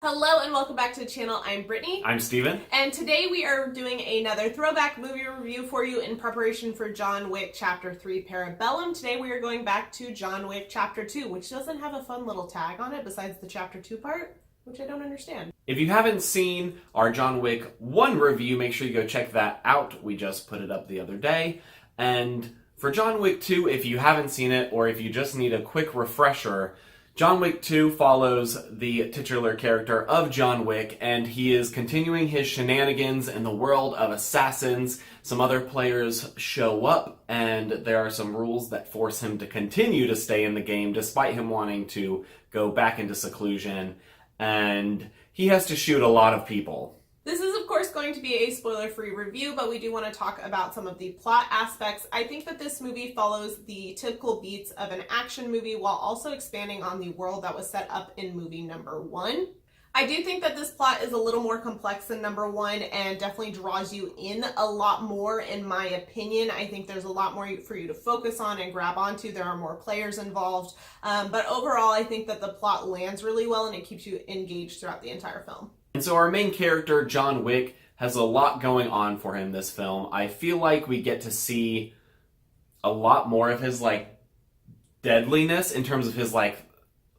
Hello and welcome back to the channel. I'm Brittany. I'm Stephen. And today we are doing another throwback movie review for you in preparation for John Wick Chapter 3 Parabellum. Today we are going back to John Wick Chapter 2, which doesn't have a fun little tag on it besides the Chapter 2 part, which I don't understand. If you haven't seen our John Wick 1 review, make sure you go check that out. We just put it up the other day. And for John Wick 2, if you haven't seen it or if you just need a quick refresher, John Wick 2 follows the titular character of John Wick, and he is continuing his shenanigans in the world of assassins. Some other players show up, and there are some rules that force him to continue to stay in the game despite him wanting to go back into seclusion, and he has to shoot a lot of people. This is, of course, going to be a spoiler-free review, but we do want to talk about some of the plot aspects. I think that this movie follows the typical beats of an action movie while also expanding on the world that was set up in movie number 1. I do think that this plot is a little more complex than number 1 and definitely draws you in a lot more, in my opinion. I think there's a lot more for you to focus on and grab onto. There are more players involved. But overall, I think that the plot lands really well and it keeps you engaged throughout the entire film. And so our main character, John Wick, has a lot going on for him this film. I feel like we get to see a lot more of his, deadliness in terms of his,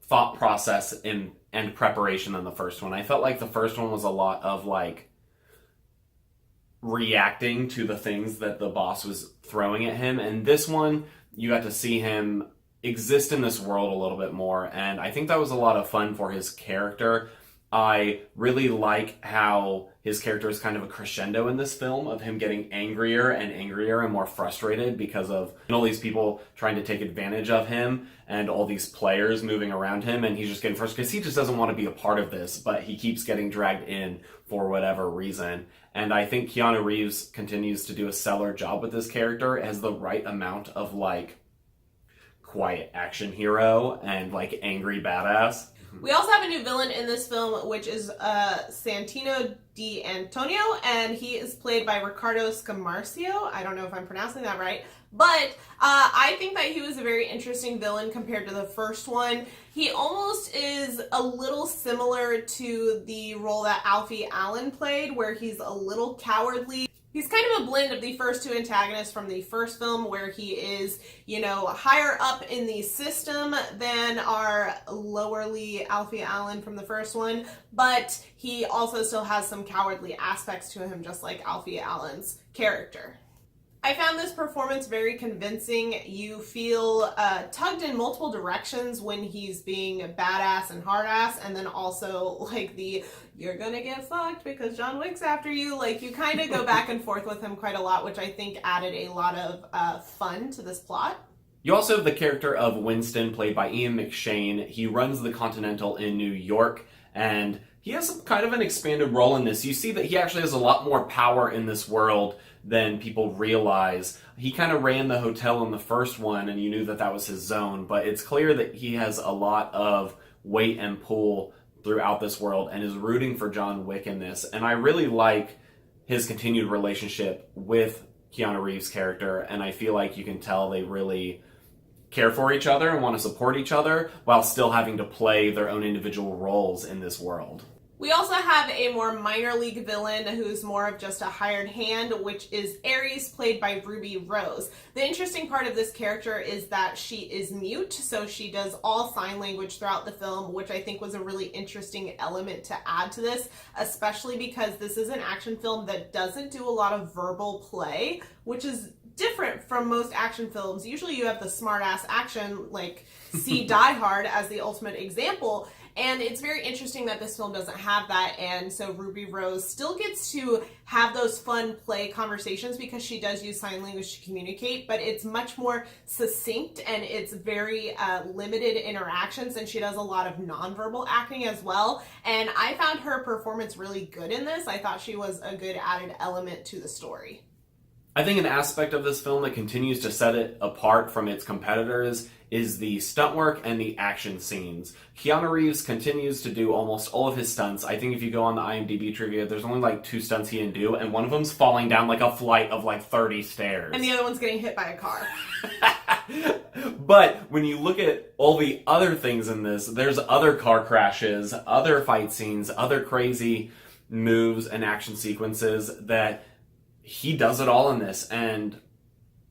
thought process and preparation than the first one. I felt like the first one was a lot of, reacting to the things that the boss was throwing at him. And this one, you got to see him exist in this world a little bit more. And I think that was a lot of fun for his character. I really like how his character is kind of a crescendo in this film of him getting angrier and angrier and more frustrated because of all these people trying to take advantage of him and all these players moving around him, and he's just getting frustrated because he just doesn't want to be a part of this, but he keeps getting dragged in for whatever reason. And I think Keanu Reeves continues to do a stellar job with this character. It has the right amount of quiet action hero and angry badass. We also have a new villain in this film, which is Santino D'Antonio, and he is played by Ricardo Scamarcio. I don't know if I'm pronouncing that right, but I think that he was a very interesting villain compared to the first one. He almost is a little similar to the role that Alfie Allen played, where he's a little cowardly. He's kind of a blend of the first two antagonists from the first film, where he is, higher up in the system than our lowerly Alfie Allen from the first one, but he also still has some cowardly aspects to him, just like Alfie Allen's character. I found this performance very convincing. You feel tugged in multiple directions when he's being badass and hard ass, and then also you're gonna get fucked because John Wick's after you. You kind of go back and forth with him quite a lot, which I think added a lot of fun to this plot. You also have the character of Winston, played by Ian McShane. He runs the Continental in New York, and he has kind of an expanded role in this. You see that he actually has a lot more power in this world than people realize. He kind of ran the hotel in the first one, and you knew that that was his zone, but it's clear that he has a lot of weight and pull throughout this world and is rooting for John Wick in this. And I really like his continued relationship with Keanu Reeves' character, and I feel like you can tell they really care for each other and want to support each other while still having to play their own individual roles in this world. We also have a more minor league villain who's more of just a hired hand, which is Ares, played by Ruby Rose. The interesting part of this character is that she is mute, so she does all sign language throughout the film, which I think was a really interesting element to add to this, especially because this is an action film that doesn't do a lot of verbal play, which is different from most action films. Usually you have the smart-ass action, see Die Hard as the ultimate example, and it's very interesting that this film doesn't have that, and so Ruby Rose still gets to have those fun play conversations because she does use sign language to communicate, but it's much more succinct and it's very limited interactions, and she does a lot of nonverbal acting as well, and I found her performance really good in this. I thought she was a good added element to the story. I think an aspect of this film that continues to set it apart from its competitors is the stunt work and the action scenes. Keanu Reeves continues to do almost all of his stunts. I think if you go on the IMDb trivia, there's only like 2 stunts he didn't do, and one of them's falling down like a flight of like 30 stairs. And the other one's getting hit by a car. But when you look at all the other things in this, there's other car crashes, other fight scenes, other crazy moves and action sequences that he does it all in this. And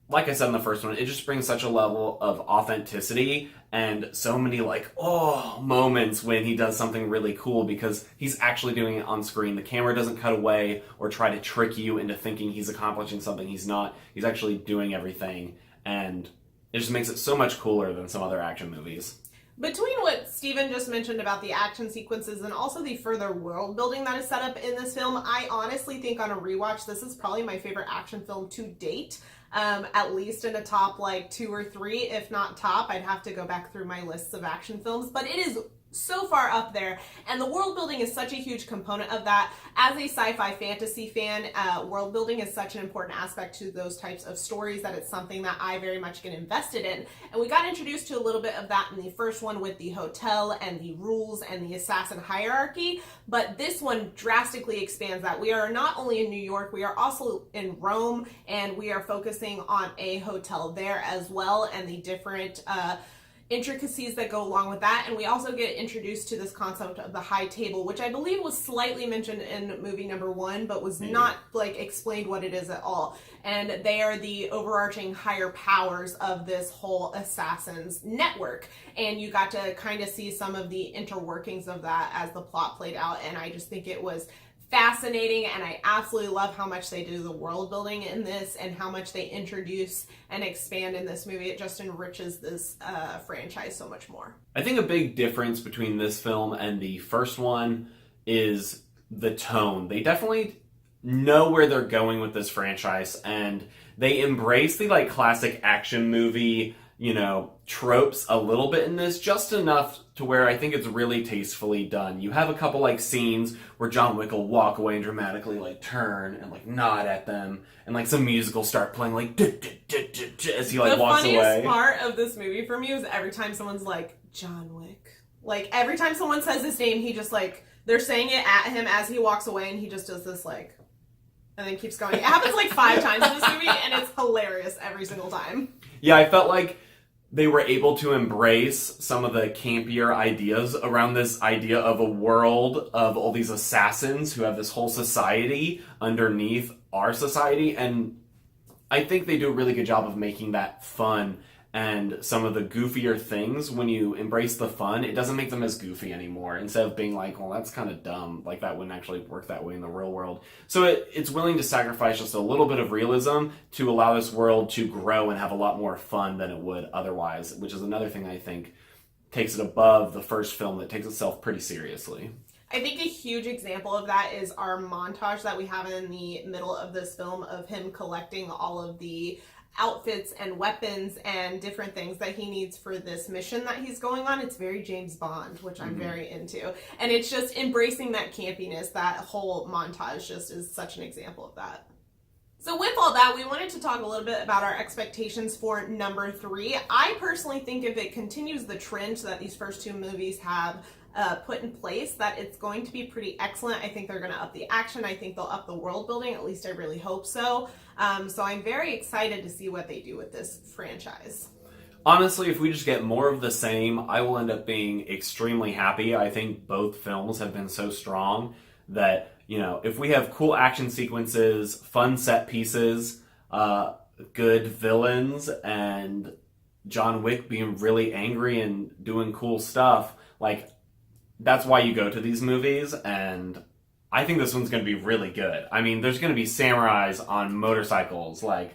like I said in the first one, it just brings such a level of authenticity and so many like, oh, moments when he does something really cool because he's actually doing it on screen. The camera doesn't cut away or try to trick you into thinking he's accomplishing something he's not. He's actually doing everything, and it just makes it so much cooler than some other action movies. Between what Stephen just mentioned about the action sequences and also the further world building that is set up in this film, I honestly think on a rewatch, this is probably my favorite action film to date. At least in a top like 2 or 3, if not top. I'd have to go back through my lists of action films, but it is so far up there, and the world building is such a huge component of that. As a sci-fi fantasy fan, world building is such an important aspect to those types of stories that it's something that I very much get invested in. And we got introduced to a little bit of that in the first one with the hotel and the rules and the assassin hierarchy, but this one drastically expands that. We are not only in New York, we are also in Rome, and we are focusing on a hotel there as well, and the different intricacies that go along with that. And we also get introduced to this concept of the high table, which I believe was slightly mentioned in movie number 1, but was not like explained what it is at all. And they are the overarching higher powers of this whole assassins network, and you got to kind of see some of the interworkings of that as the plot played out. And I just think it was fascinating, and I absolutely love how much they do the world building in this and how much they introduce and expand in this movie. It just enriches this franchise so much more. I think a big difference between this film and the first one is the tone. They definitely know where they're going with this franchise, and they embrace the like classic action movie, you know, tropes a little bit in this, just enough to where I think it's really tastefully done. You have a couple like scenes where John Wick will walk away and dramatically like turn and like nod at them, and like some music will start playing like as he like walks away. The funniest part of this movie for me was every time someone's like, John Wick. Like every time someone says his name, he just like, they're saying it at him as he walks away, and he just does this like, and then keeps going. It happens like 5 times in this movie, and it's hilarious every single time. Yeah, I felt like they were able to embrace some of the campier ideas around this idea of a world of all these assassins who have this whole society underneath our society, and I think they do a really good job of making that fun. And some of the goofier things, when you embrace the fun, it doesn't make them as goofy anymore. Instead of being like, well, that's kind of dumb. Like, that wouldn't actually work that way in the real world. So it's willing to sacrifice just a little bit of realism to allow this world to grow and have a lot more fun than it would otherwise, which is another thing I think takes it above the first film that takes itself pretty seriously. I think a huge example of that is our montage that we have in the middle of this film of him collecting all of the outfits and weapons and different things that he needs for this mission that he's going on. It's very James Bond, which I'm very into. And it's just embracing that campiness. That whole montage just is such an example of that. So with all that, we wanted to talk a little bit about our expectations for number 3. I personally think if it continues the trend that these first 2 movies have put in place, that it's going to be pretty excellent. I think they're going to up the action. I think they'll up the world building. At least I really hope so. So I'm very excited to see what they do with this franchise. Honestly, if we just get more of the same, I will end up being extremely happy. I think both films have been so strong that, you know, if we have cool action sequences, fun set pieces, good villains, and John Wick being really angry and doing cool stuff, like, that's why you go to these movies, and I think this one's going to be really good. I mean, there's going to be samurais on motorcycles. Like,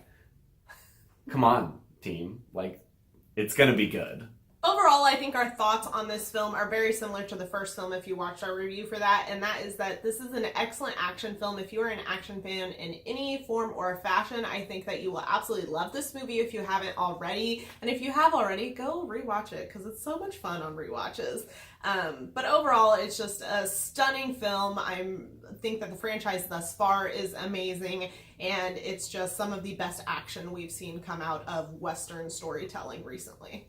come on, team. Like, it's going to be good. Overall, overall, I think our thoughts on this film are very similar to the first film if you watched our review for that, and that is that this is an excellent action film. If you are an action fan in any form or fashion, I think that you will absolutely love this movie if you haven't already, and if you have already, go rewatch it because it's so much fun on rewatches. But overall, it's just a stunning film. I think that the franchise thus far is amazing, and it's just some of the best action we've seen come out of Western storytelling recently.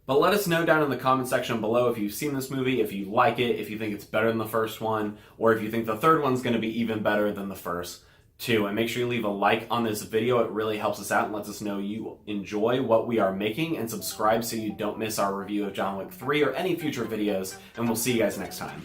But let us know down in the comment section below if you've seen this movie, if you like it, if you think it's better than the first one, or if you think the third one's going to be even better than the first two. And make sure you leave a like on this video. It really helps us out and lets us know you enjoy what we are making, and subscribe so you don't miss our review of John Wick 3 or any future videos. And we'll see you guys next time.